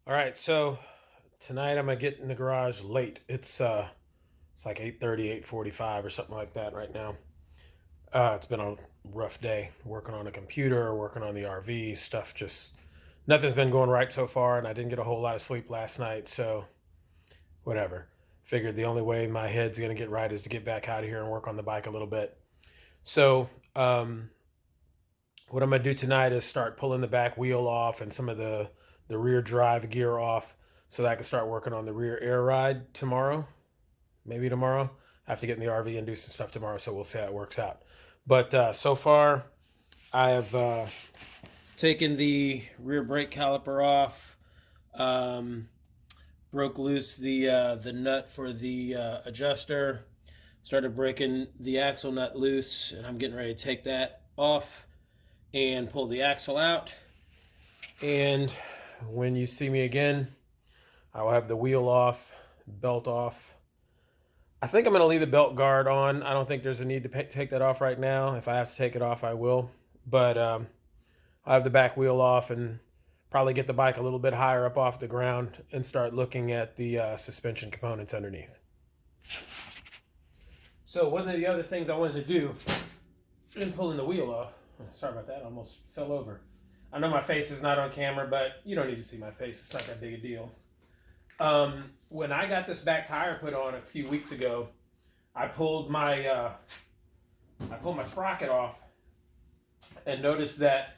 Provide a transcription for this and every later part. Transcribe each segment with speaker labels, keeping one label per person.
Speaker 1: All right, so tonight I'm gonna get in the garage late. It's like 8:30, 8:45 or something like that right now. It's been a rough day working on a computer, working on the RV stuff. Just nothing's been going right so far, and I didn't get a whole lot of sleep last night. So whatever. Figured the only way my head's gonna get right is to get back out of here and work on the bike a little bit. So what I'm gonna do tonight is start pulling the back wheel off and some of the rear drive gear off, so that I can start working on the rear air ride tomorrow. Maybe tomorrow. I have to get in the RV and do some stuff tomorrow, so we'll see how it works out. But so far, I have taken the rear brake caliper off, um, broke loose the nut for the adjuster, started breaking the axle nut loose, and I'm getting ready to take that off and pull the axle out. And when you see me again, I will have the wheel off, belt off. I think I'm going to leave the belt guard on. I don't think there's a need to take that off right now. If I have to take it off, I will. But I'll have the back wheel off and probably get the bike a little bit higher up off the ground and start looking at the suspension components underneath. So one of the other things I wanted to do in pulling the wheel off, sorry about that, I almost fell over. I know my face is not on camera, but you don't need to see my face. It's not that big a deal. When I got this back tire put on a few weeks ago, I pulled my sprocket off and noticed that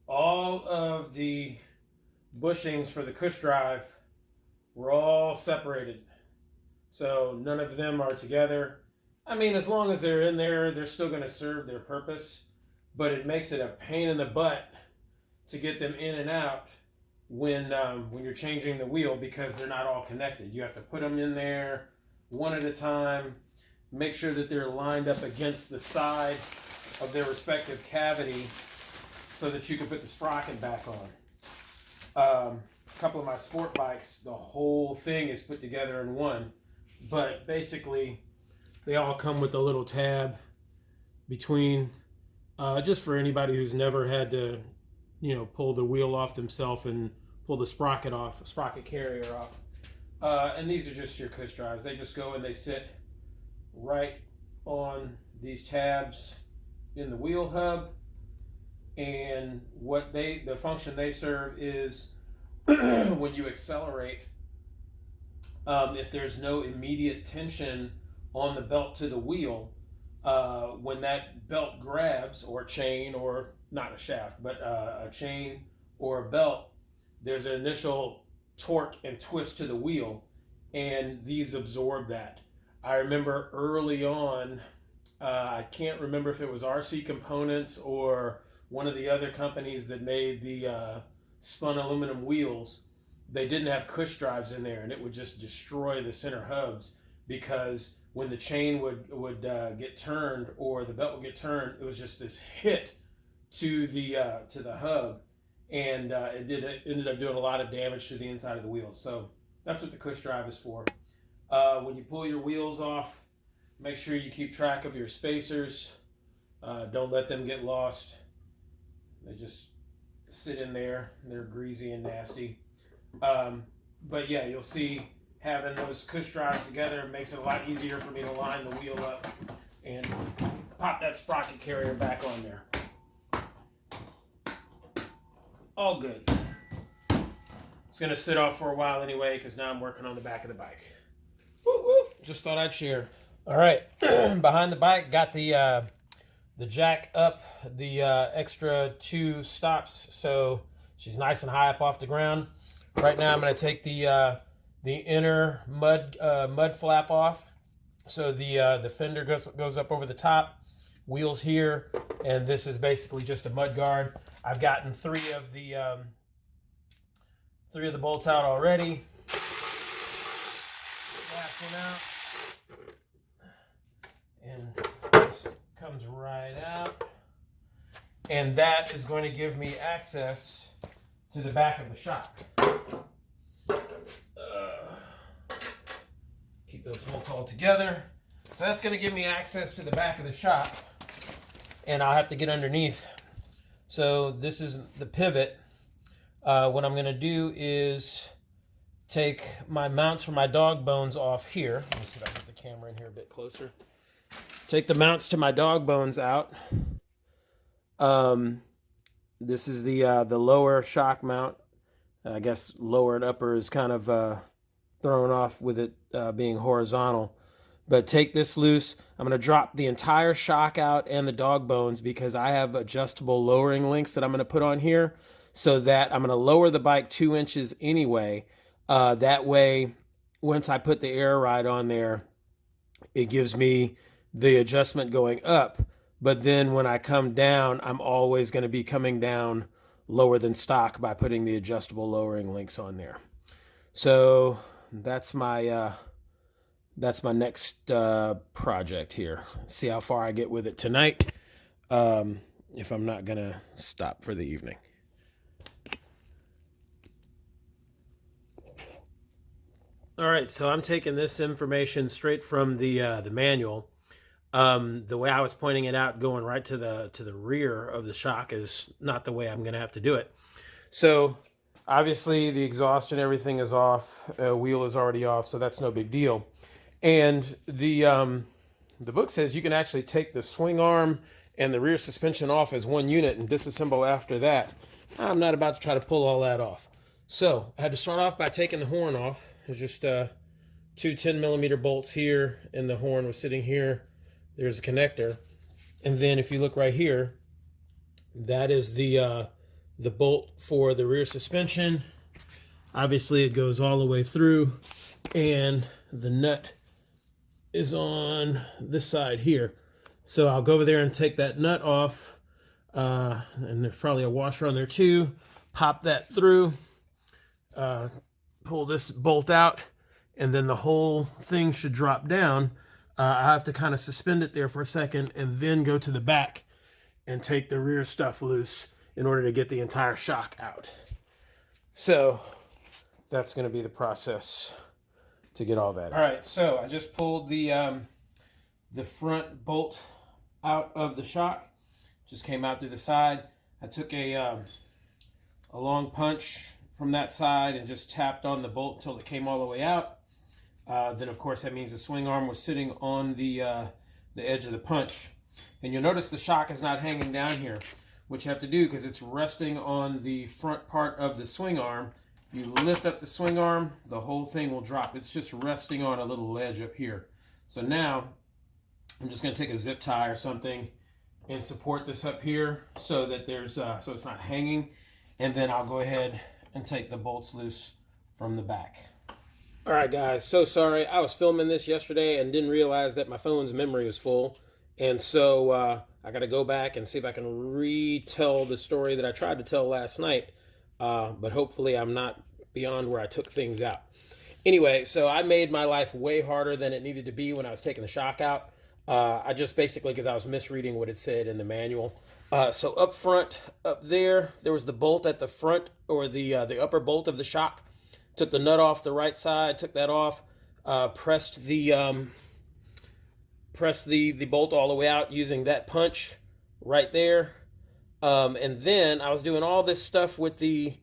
Speaker 1: all of the bushings for the cush drive were all separated. So none of them are together. I mean, as long as they're in there, they're still going to serve their purpose, but it makes it a pain in the butt to get them in and out when you're changing the wheel, because they're not all connected. You have to put them in there one at a time, make sure that they're lined up against the side of their respective cavity so that you can put the sprocket back on. A couple of my sport bikes, the whole thing is put together in one, but basically they all come with a little tab between, just for anybody who's never had to pull the wheel off themselves and pull the sprocket carrier off. And these are just your cush drives. They just go and they sit right on these tabs in the wheel hub. And the function they serve is when you accelerate, if there's no immediate tension on the belt to the wheel, when that belt grabs, or chain, or not a shaft, but a chain or a belt, there's an initial torque and twist to the wheel, and these absorb that. I remember early on, I can't remember if it was RC Components or one of the other companies that made the spun aluminum wheels. They didn't have cush drives in there, and it would just destroy the center hubs, because when the chain would get turned or the belt would get turned, it was just this hit to the hub, and it ended up doing a lot of damage to the inside of the wheels. So that's what the cush drive is for. When you pull your wheels off, make sure you keep track of your spacers. Don't let them get lost. They just sit in there. They're greasy and nasty. But yeah, you'll see having those cush drives together makes it a lot easier for me to line the wheel up and pop that sprocket carrier back on there. All good. It's going to sit off for a while anyway, because now I'm working on the back of the bike. Woo, woo. Just thought I'd share. All right. Behind the bike, got the jack up, the extra 2 stops, so she's nice and high up off the ground. Right now I'm going to take the inner mud flap off, so the fender goes up over the top, wheels here, and this is basically just a mud guard. I've gotten 3 of the bolts out already. Last one out, and this comes right out, and that is going to give me access to the back of the shop. Keep those bolts all together. So that's going to give me access to the back of the shop, and I'll have to get underneath. So this is the pivot. What I'm going to do is take my mounts for my dog bones off here. Let me see if I can get the camera in here a bit closer. Take the mounts to my dog bones out. This is the lower shock mount. I guess lower and upper is kind of thrown off with it being horizontal. But take this loose. I'm going to drop the entire shock out and the dog bones because I have adjustable lowering links that I'm going to put on here so that I'm going to lower the bike 2 inches anyway. That way, once I put the air ride on there, it gives me the adjustment going up. But then when I come down, I'm always going to be coming down lower than stock by putting the adjustable lowering links on there. So that's my next project here. See how far I get with it tonight, if I'm not gonna stop for the evening. All right, so I'm taking this information straight from the manual. The way I was pointing it out, going right to the rear of the shock, is not the way I'm gonna have to do it. So obviously the exhaust and everything is off. Wheel is already off, so that's no big deal. And the book says you can actually take the swing arm and the rear suspension off as one unit and disassemble after that. I'm not about to try to pull all that off. So I had to start off by taking the horn off. There's just two 10mm bolts here, and the horn was sitting here. There's a connector. And then if you look right here, that is the bolt for the rear suspension. Obviously it goes all the way through, and the nut is on this side here. So I'll go over there and take that nut off, and there's probably a washer on there too. Pop that through, pull this bolt out, and then the whole thing should drop down. I have to kind of suspend it there for a second and then go to the back and take the rear stuff loose in order to get the entire shock out. So that's going to be the process to get all that out. All right, so I just pulled the front bolt out of the shock. Just came out through the side. I took a long punch from that side and just tapped on the bolt until it came all the way out. Then of course that means the swing arm was sitting on the edge of the punch. And you'll notice the shock is not hanging down here, which you have to do because it's resting on the front part of the swing arm. If you lift up the swing arm, the whole thing will drop. It's just resting on a little ledge up here. So now I'm just going to take a zip tie or something and support this up here so that there's so it's not hanging. And then I'll go ahead and take the bolts loose from the back. All right, guys, so sorry. I was filming this yesterday and didn't realize that my phone's memory was full. And so I got to go back and see if I can retell the story that I tried to tell last night. But hopefully I'm not beyond where I took things out. Anyway, so I made my life way harder than it needed to be when I was taking the shock out. I just basically, because I was misreading what it said in the manual. So up front, up there was the bolt at the front, or the upper bolt of the shock. Took the nut off the right side, took that off, pressed the bolt all the way out using that punch right there. And then I was doing all this stuff with the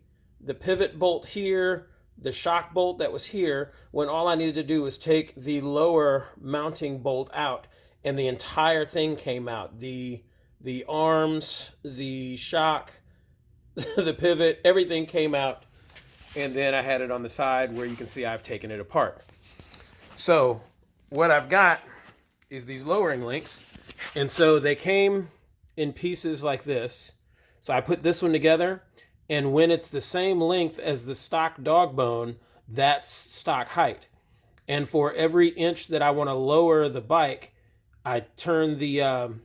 Speaker 1: pivot bolt here, the shock bolt that was here, when all I needed to do was take the lower mounting bolt out, and the entire thing came out. The arms, the shock, the pivot, everything came out. And then I had it on the side where you can see I've taken it apart. So what I've got is these lowering links. And so they came in pieces like this. So I put this one together, and when it's the same length as the stock dog bone, that's stock height. And for every inch that I want to lower the bike, I turn the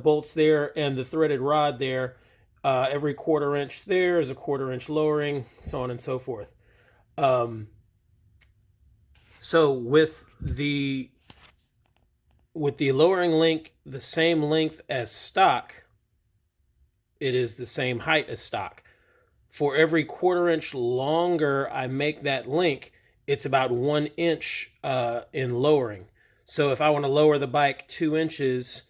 Speaker 1: bolts there and the threaded rod there. Every 1/4 inch there is a 1/4 inch lowering, so on and so forth. So with the lowering link the same length as stock, it is the same height as stock. For every 1/4 inch longer I make that link, it's about 1 inch in lowering. So if I want to lower the bike 2 inches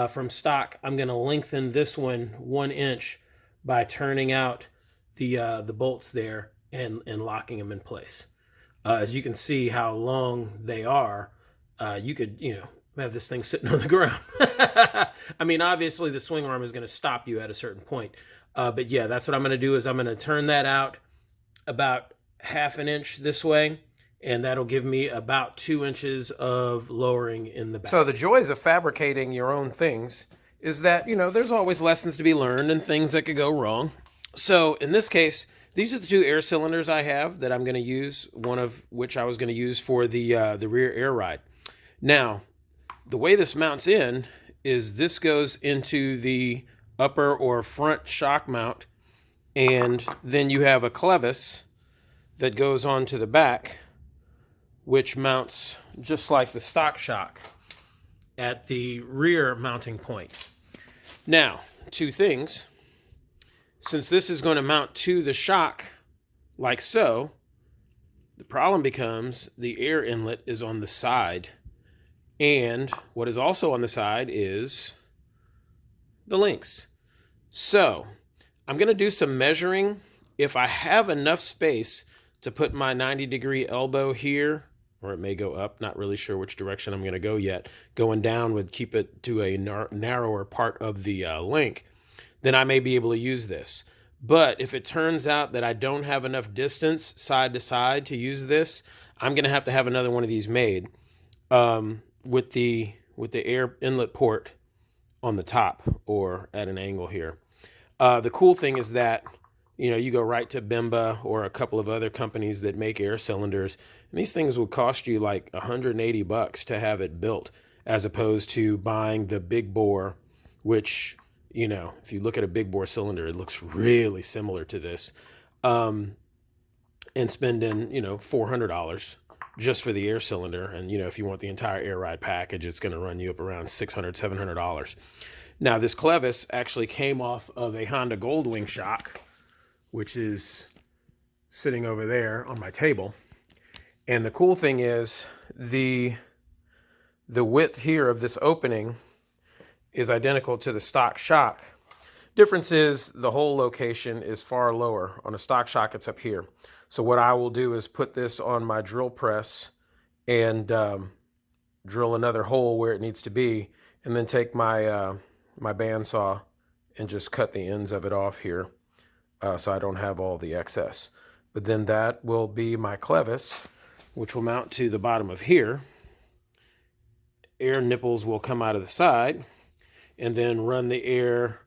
Speaker 1: from stock, I'm going to lengthen this one 1 inch by turning out the bolts there and locking them in place. As you can see how long they are, you could, have this thing sitting on the ground. I mean, obviously the swing arm is going to stop you at a certain point. But yeah, that's what I'm going to do is I'm going to turn that out about 1/2 inch this way, and that'll give me about 2 inches of lowering in the back. So the joys of fabricating your own things is that, there's always lessons to be learned and things that could go wrong. So in this case, these are the 2 air cylinders I have that I'm going to use, one of which I was going to use for the rear air ride. Now, the way this mounts in is this goes into the upper or front shock mount, and then you have a clevis that goes onto the back, which mounts just like the stock shock at the rear mounting point. Now, 2 things. Since this is going to mount to the shock like so, the problem becomes the air inlet is on the side. And what is also on the side is the links. So I'm going to do some measuring. If I have enough space to put my 90-degree elbow here, or it may go up, not really sure which direction I'm going to go yet. Going down would keep it to a narrower part of the link. Then I may be able to use this. But if it turns out that I don't have enough distance side to side to use this, I'm going to have another one of these made with the air inlet port on the top or at an angle here. The cool thing is that, you go right to Bimba or a couple of other companies that make air cylinders, and these things will cost you like $180 to have it built, as opposed to buying the big bore, which, if you look at a big bore cylinder, it looks really similar to this, and spending, $400 just for the air cylinder. And, if you want the entire air ride package, it's going to run you up around $600, $700. Now, this clevis actually came off of a Honda Goldwing shock, which is sitting over there on my table. And the cool thing is the width here of this opening is identical to the stock shock. Difference is the hole location is far lower. On a stock shock, it's up here. So what I will do is put this on my drill press and drill another hole where it needs to be, and then take my my bandsaw and just cut the ends of it off here, so I don't have all the excess. But then that will be my clevis, which will mount to the bottom of here. Air nipples will come out of the side, and then run the air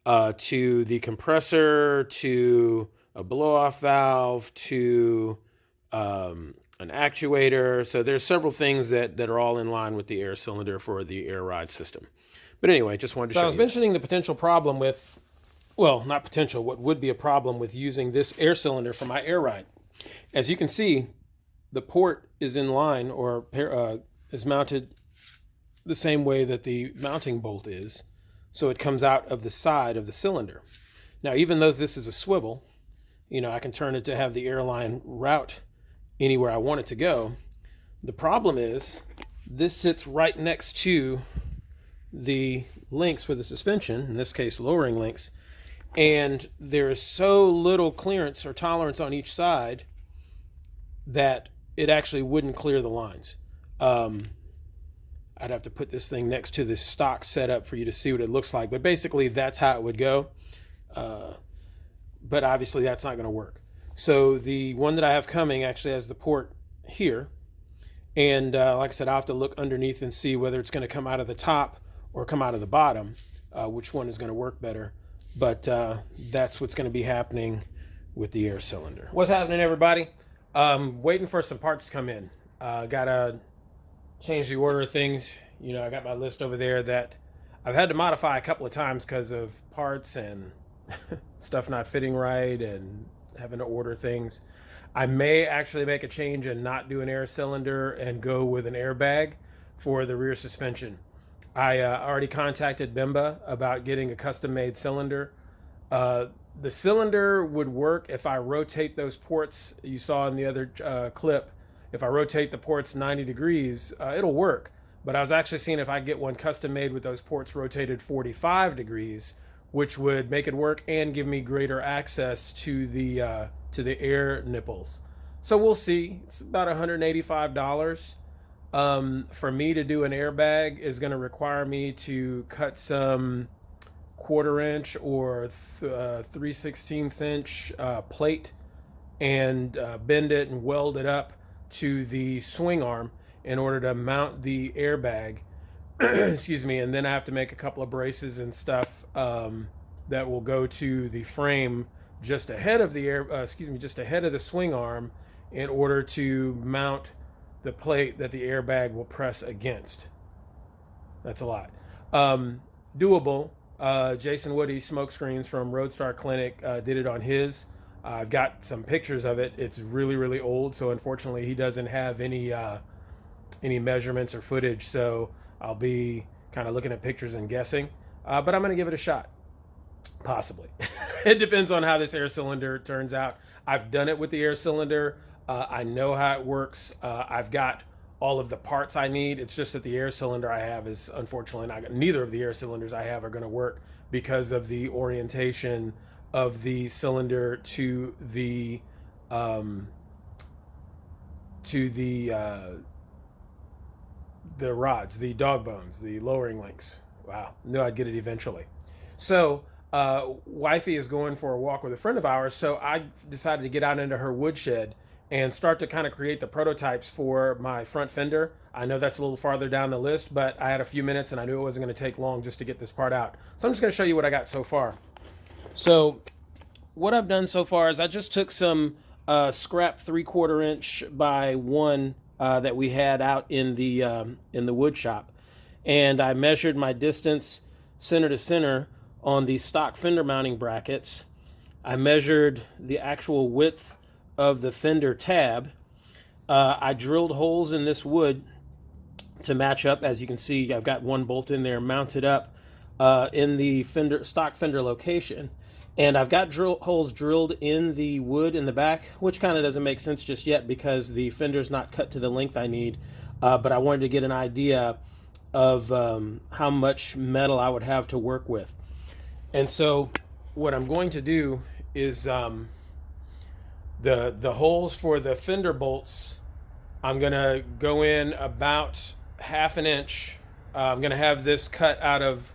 Speaker 1: to the compressor, to a blow-off valve, to an actuator. So there's several things that are all in line with the air cylinder for the air ride system. But anyway, just wanted to show you. So I was mentioning the potential problem with, well, not potential, what would be a problem with using this air cylinder for my air ride. As you can see, the port is in line, or is mounted the same way that the mounting bolt is. So it comes out of the side of the cylinder. Now, even though this is a swivel, I can turn it to have the airline route anywhere I want it to go. The problem is this sits right next to the links for the suspension, in this case lowering links, and there is so little clearance or tolerance on each side that it actually wouldn't clear the lines. I'd have to put this thing next to this stock setup for you to see what it looks like, but basically that's how it would go. But obviously that's not going to work. So the one that I have coming actually has the port here, and like I said, I'll have to look underneath and see whether it's going to come out of the top or come out of the bottom, which one is going to work better. But that's what's going to be happening with the air cylinder. What's happening, everybody? Waiting for some parts to come in. Gotta change the order of things. I got my list over there that I've had to modify a couple of times because of parts and stuff not fitting right and having to order things. I may actually make a change and not do an air cylinder and go with an airbag for the rear suspension. I already contacted Bimba about getting a custom-made cylinder. The cylinder would work if I rotate those ports you saw in the other clip. If I rotate the ports 90 degrees, it'll work. But I was actually seeing if I get one custom-made with those ports rotated 45 degrees, which would make it work and give me greater access to the air nipples. So we'll see. It's about $185. For me to do an airbag is going to require me to cut some 1/4 inch or 3/16 inch plate and bend it and weld it up to the swing arm in order to mount the airbag. Excuse me. And then I have to make a couple of braces and stuff that will go to the frame just ahead of the just ahead of the swing arm in order to mount the plate that the airbag will press against. That's a lot. Doable. Jason Woody, Smokescreens from Roadstar Clinic, did it on his. I've got some pictures of it. It's really, really old, so unfortunately he doesn't have any measurements or footage, so I'll be kind of looking at pictures and guessing. But I'm going to give it a shot. Possibly. It depends on how this air cylinder turns out. I've done it with the air cylinder. I know how it works. I've got all of the parts I need. It's just that the air cylinder I have is unfortunately not. Neither of the air cylinders I have are going to work because of the orientation of the cylinder to the rods, the dog bones, the lowering links. Wow, knew I'd get it eventually. So wifey is going for a walk with a friend of ours, so I decided to get out into her woodshed and start to kind of create the prototypes for my front fender. I know that's a little farther down the list, but I had a few minutes and I knew it wasn't going to take long just to get this part out. So I'm just going to show you what I got so far. So what I've done so far is I just took some scrap 3/4 inch by 1 that we had out in the wood shop, and I measured my distance center to center on the stock fender mounting brackets. I measured the actual width of the fender tab. I drilled holes in this wood to match up. As you can see, I've got 1 bolt in there mounted up in the stock fender location. And I've got holes drilled in the wood in the back, which kind of doesn't make sense just yet because the fender's not cut to the length I need. But I wanted to get an idea of how much metal I would have to work with. And so what I'm going to do is the holes for the fender bolts, I'm going to go in about 1/2 inch. I'm going to have this cut out of,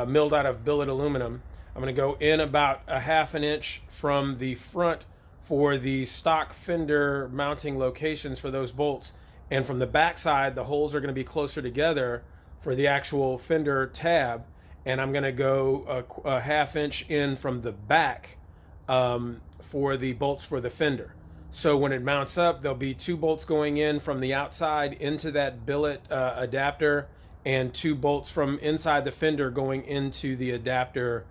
Speaker 1: milled out of billet aluminum. I'm going to go in about 1/2 inch from the front for the stock fender mounting locations for those bolts. And from the back side, the holes are going to be closer together for the actual fender tab. And I'm going to go a 1/2 inch in from the back for the bolts for the fender. So when it mounts up, there'll be 2 bolts going in from the outside into that billet adapter, and 2 bolts from inside the fender going into the adapter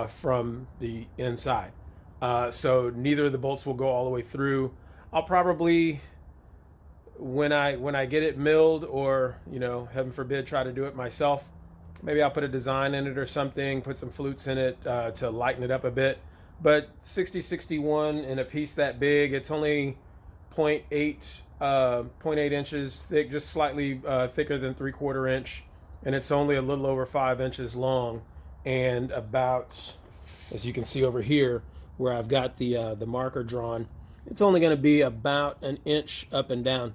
Speaker 1: from the inside. So neither of the bolts will go all the way through. I'll probably, when I get it milled, or heaven forbid, try to do it myself, maybe I'll put a design in it or something, put some flutes in it to lighten it up a bit. But 60-61 in a piece that big, it's only 0.8 inches thick, just slightly thicker than 3/4 inch, and it's only a little over 5 inches long, and about, as you can see over here where I've got the marker drawn, it's only going to be about 1 inch up and down.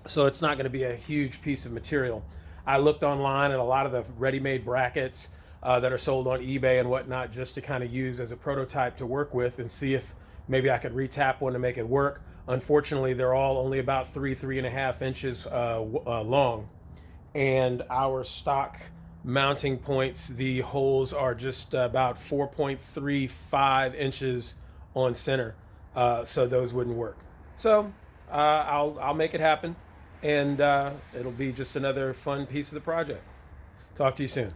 Speaker 1: So it's not going to be a huge piece of material. I looked online at a lot of the ready-made brackets that are sold on eBay and whatnot, just to kind of use as a prototype to work with and see if maybe I could retap one to make it work. Unfortunately, they're all only about 3.5 inches long. And our stock mounting points, the holes are just about 4.35 inches on center. So those wouldn't work. So I'll make it happen, and it'll be just another fun piece of the project. Talk to you soon.